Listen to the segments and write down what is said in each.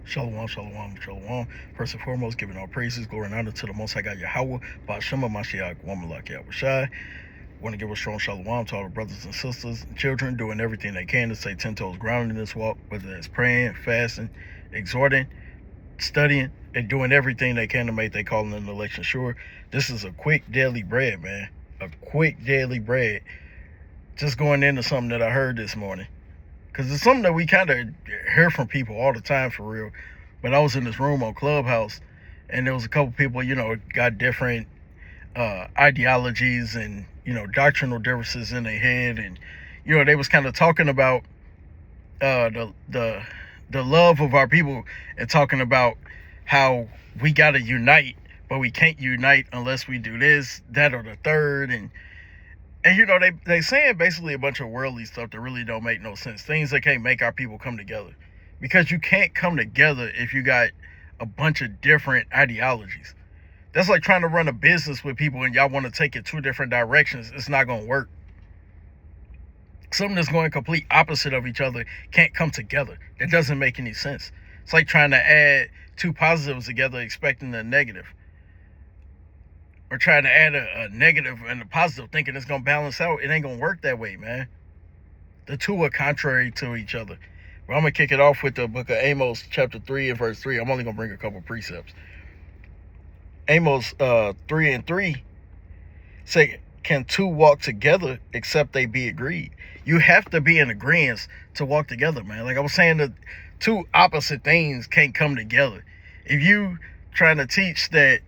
Shalom, shalom, shalom. First and foremost, giving all praises, glory, and honor to the Most High God Yahweh, Ba'ashema Mashiach, Wamalak Yahushai. Want to give a strong shalom to all the brothers and sisters and children doing everything they can to stay 10 toes grounded in this walk, whether it's praying, fasting, exhorting, studying, and doing everything they can to make their calling and election sure. This is a quick daily bread, man. A quick daily bread. Just going into something that I heard this morning. Because it's something that we kind of hear from people all the time, for real. But I was in this room on Clubhouse, and there was a couple people, got different ideologies and, doctrinal differences in their head. And, they was kind of talking about the love of our people and talking about how we got to unite, but we can't unite unless we do this, that, or the third. And they saying basically a bunch of worldly stuff that really don't make no sense. Things that can't make our people come together. Because you can't come together if you got a bunch of different ideologies. That's like trying to run a business with people and y'all want to take it two different directions. It's not going to work. Something that's going complete opposite of each other can't come together. It doesn't make any sense. It's like trying to add two positives together expecting a negative. Or trying to add a negative and a positive thinking it's going to balance out. It ain't going to work that way, man. The two are contrary to each other. But I'm going to kick it off with the book of Amos, chapter 3 and verse 3. I'm only going to bring a couple precepts. Amos 3 and 3 say, can two walk together except they be agreed? You have to be in agreement to walk together, man. Like I was saying, the two opposite things can't come together. If you trying to teach that,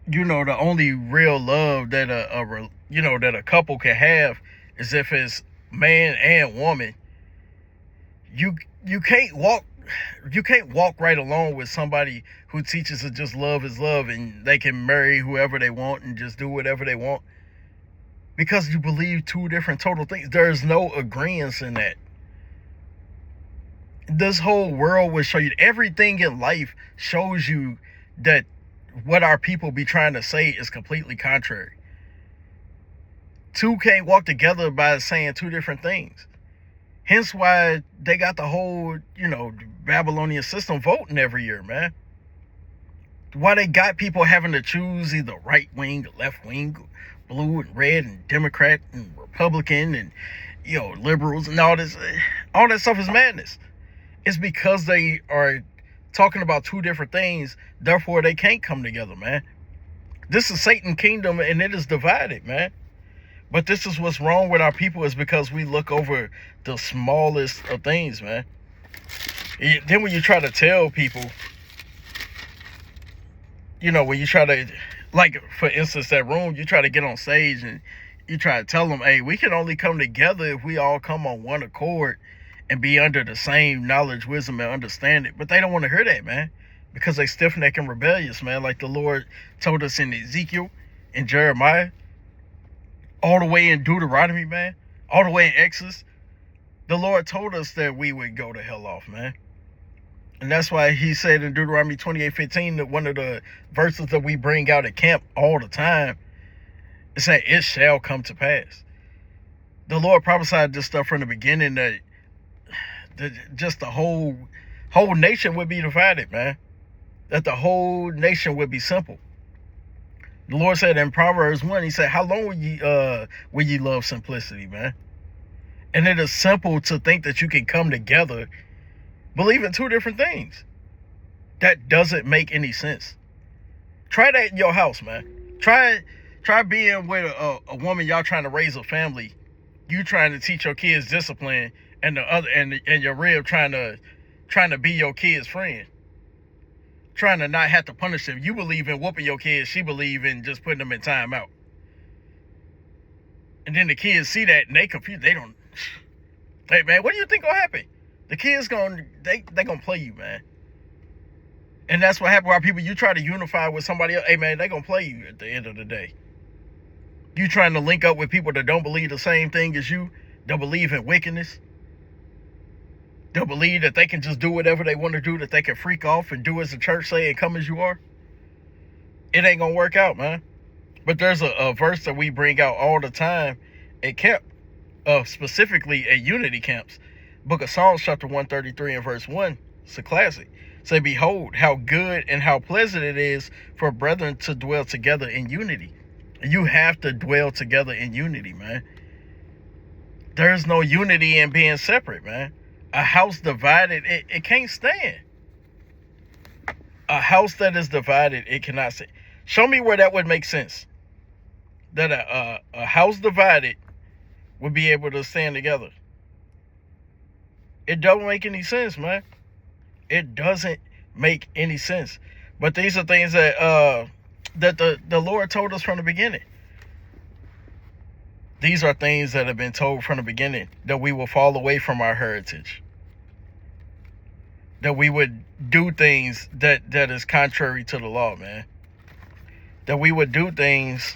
the only real love that that a couple can have is if it's man and woman, you can't walk right along with somebody who teaches that just love is love and they can marry whoever they want and just do whatever they want, because you believe two different total things. There's no agreement in that. This whole world will show you, everything in life shows you that what our people be trying to say is completely contrary. Two can't walk together by saying two different things. Hence why they got the whole, Babylonian system voting every year, man. Why they got people having to choose either right wing or left wing, blue and red and Democrat and Republican and, liberals and all this. All that stuff is madness. It's because they are talking about two different things, therefore they can't come together, man. This is Satan's kingdom and it is divided, man. But this is what's wrong with our people, is because we look over the smallest of things, man. Then when you try to tell people, when you try to, like, for instance, that room, you try to get on stage and you try to tell them, hey, we can only come together if we all come on one accord and be under the same knowledge, wisdom, and understanding. But they don't want to hear that, man, because they stiff-necked and rebellious, man, like the Lord told us in Ezekiel, in Jeremiah, all the way in Deuteronomy, man, all the way in Exodus. The Lord told us that we would go to hell off, man. And that's why he said in Deuteronomy 28:15, that one of the verses that we bring out at camp all the time, it said, it shall come to pass. The Lord prophesied this stuff from the beginning, that just the whole nation would be divided, man. That the whole nation would be simple. The Lord said in Proverbs 1, he said, how long will ye love simplicity, man? And it is simple to think that you can come together believing two different things. That doesn't make any sense. Try that in your house, man. Try being with a woman, y'all trying to raise a family. You trying to teach your kids discipline, and the other and your rib trying to be your kid's friend, trying to not have to punish them. You believe in whooping your kids, she believe in just putting them in timeout. And then the kids see that and they confused. They don't. Hey man, what do you think gonna happen? The kids gonna play you, man. And that's what happened with our people. You try to unify with somebody else, hey man, they gonna play you at the end of the day. You trying to link up with people that don't believe the same thing as you, that believe in wickedness. They'll believe that they can just do whatever they want to do, that they can freak off and do as the church say and come as you are. It ain't gonna work out, man. But there's a verse that we bring out all the time at camp, specifically at unity camps. Book of Psalms, chapter 133 and verse 1. It's a classic. Say, behold, how good and how pleasant it is for brethren to dwell together in unity. You have to dwell together in unity, man. There's no unity in being separate, man. A house divided, it can't stand. A house that is divided, it cannot stand. Show me where that would make sense. That a house divided would be able to stand together. It don't make any sense, man. It doesn't make any sense. But these are things that the Lord told us from the beginning. These are things that have been told from the beginning, that we will fall away from our heritage. That we would do things that is contrary to the law, man. That we would do things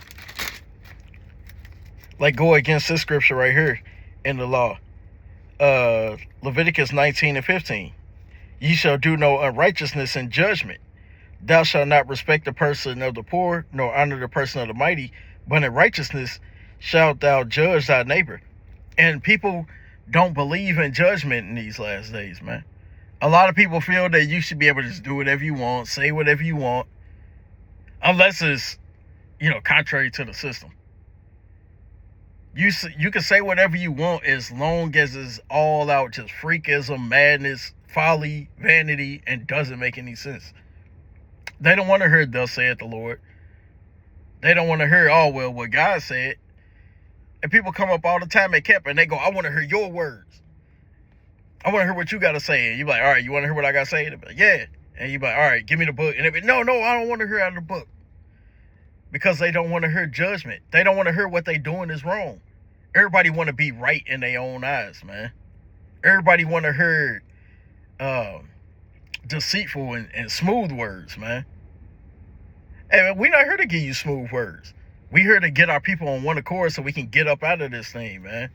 like go against this scripture right here in the law. Leviticus 19:15. Ye shall do no unrighteousness in judgment. Thou shalt not respect the person of the poor, nor honor the person of the mighty, but in righteousness shalt thou judge thy neighbor. And people don't believe in judgment in these last days, man. A lot of people feel that you should be able to just do whatever you want, say whatever you want, unless it's, contrary to the system. You can say whatever you want as long as it's all out just freakism, madness, folly, vanity, and doesn't make any sense. They don't want to hear thus saith the Lord. They don't want to hear, oh, well, what God said. And people come up all the time at camp and they go, I want to hear your words. I want to hear what you got to say. And you're like, all right, you want to hear what I got to say? And they're like, yeah. And you're like, all right, give me the book. And they're like, no, I don't want to hear out of the book. Because they don't want to hear judgment. They don't want to hear what they doing is wrong. Everybody want to be right in their own eyes, man. Everybody want to hear deceitful and smooth words, man. And we're not here to give you smooth words. We're here to get our people on one accord so we can get up out of this thing, man.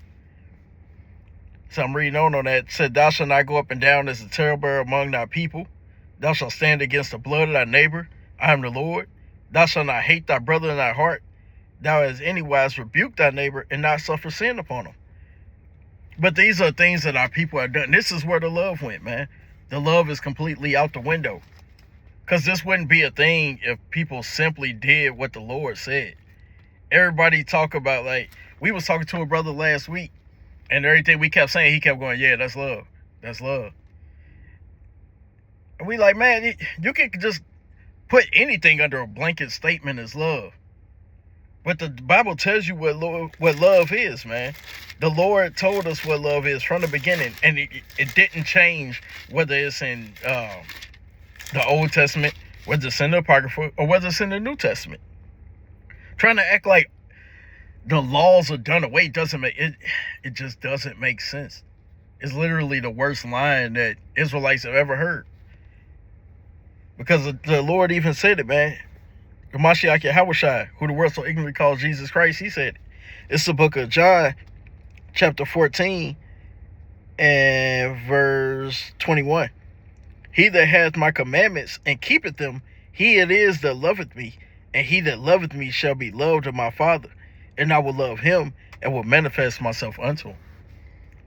So I'm reading on that. It said, thou shalt not go up and down as a talebearer among thy people. Thou shalt stand against the blood of thy neighbor. I am the Lord. Thou shalt not hate thy brother in thy heart. Thou hast anywise rebuked thy neighbor and not suffer sin upon him. But these are things that our people have done. This is where the love went, man. The love is completely out the window. Because this wouldn't be a thing if people simply did what the Lord said. Everybody talk about, like, we was talking to a brother last week, and everything we kept saying, he kept going, yeah, that's love. That's love. And we like, man, you can just put anything under a blanket statement as love. But the Bible tells you what love is, man. The Lord told us what love is from the beginning, and it didn't change whether it's in the Old Testament, whether it's in the Apocrypha, or whether it's in the New Testament. Trying to act like the laws are done away doesn't make it. It just doesn't make sense. It's literally the worst line that Israelites have ever heard. Because the Lord even said it, man. Mashiach Yahushua, who the world so ignorantly calls Jesus Christ, he said, it's the book of John, chapter 14, and verse 21. He that hath my commandments and keepeth them, he it is that loveth me, and he that loveth me shall be loved of my Father, and I will love him and will manifest myself unto him.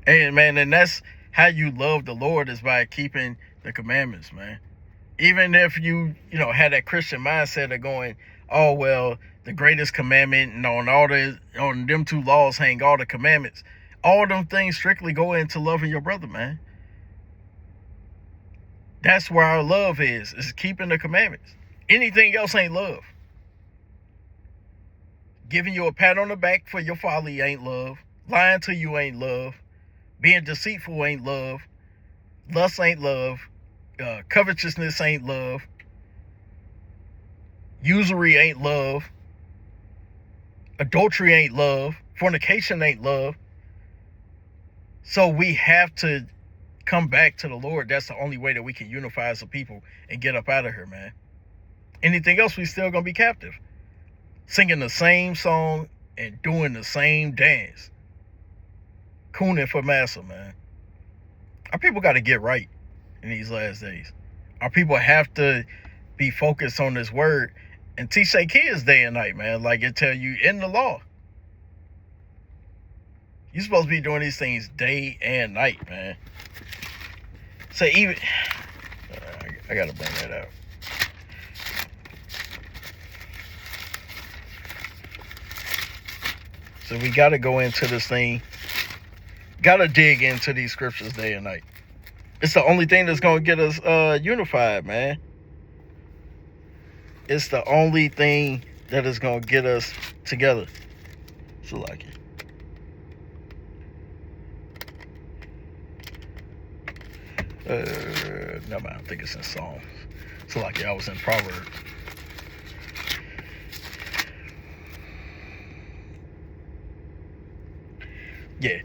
And man, and that's how you love the Lord, is by keeping the commandments, man. Even if you had that Christian mindset of going, oh, well, the greatest commandment, and on them two laws hang all the commandments. All them things strictly go into loving your brother, man. That's where our love is keeping the commandments. Anything else ain't love. Giving you a pat on the back for your folly ain't love. Lying to you ain't love. Being deceitful ain't love. Lust ain't love. Covetousness ain't love. Usury ain't love. Adultery ain't love. Fornication ain't love. So we have to come back to the Lord. That's the only way that we can unify as a people and get up out of here, man. Anything else, we still gonna be captive. Singing the same song and doing the same dance. Cooning for massa, man. Our people got to get right in these last days. Our people have to be focused on this word and teach their kids day and night, man. Like it tell you in the law. You're supposed to be doing these things day and night, man. So I gotta bring that out. So we gotta go into this thing. Gotta dig into these scriptures day and night. It's the only thing that's gonna get us unified, man. It's the only thing that is gonna get us together. So like it. No, man, I think it's in Psalms. So like I was in Proverbs. Yeah.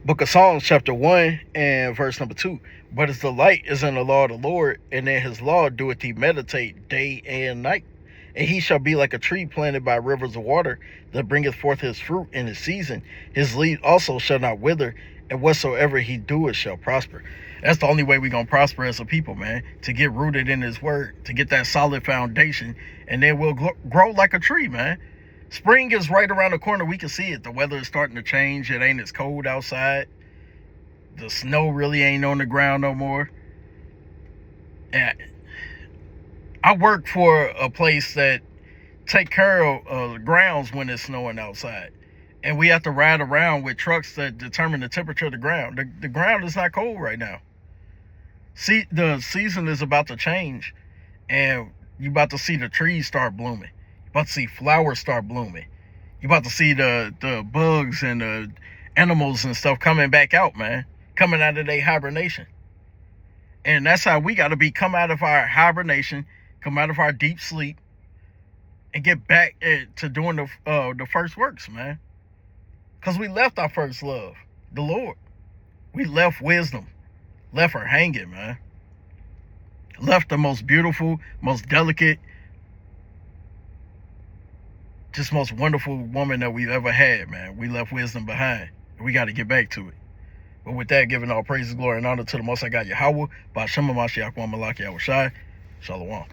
Book of Psalms, chapter 1 and verse number 2. But his delight is in the law of the Lord, and in his law doeth he meditate day and night. And he shall be like a tree planted by rivers of water, that bringeth forth his fruit in his season. His leaf also shall not wither, and whatsoever he doeth shall prosper. That's the only way we're going to prosper as a people, man. To get rooted in his word, to get that solid foundation, and then we'll grow like a tree, man. Spring is right around the corner. We can see it. The weather is starting to change. It ain't as cold outside. The snow really ain't on the ground no more. And I work for a place that take care of the grounds when it's snowing outside. And we have to ride around with trucks that determine the temperature of the ground. The ground is not cold right now. See, the season is about to change. And you're about to see the trees start blooming. You're about to see flowers start blooming. You're about to see the bugs and the animals and stuff coming back out, man. Coming out of their hibernation. And that's how we got to be. Come out of our hibernation. Come out of our deep sleep. And get back to doing the first works, man. Because we left our first love, the Lord. We left wisdom. Left her hanging, man. Left the most beautiful, most delicate, just most wonderful woman that we've ever had, man. We left wisdom behind. And we got to get back to it. But with that, giving all praises, glory, and honor to the Most High God Yahweh, by Shema Mashiach, Malaki Yahushai, Shalom.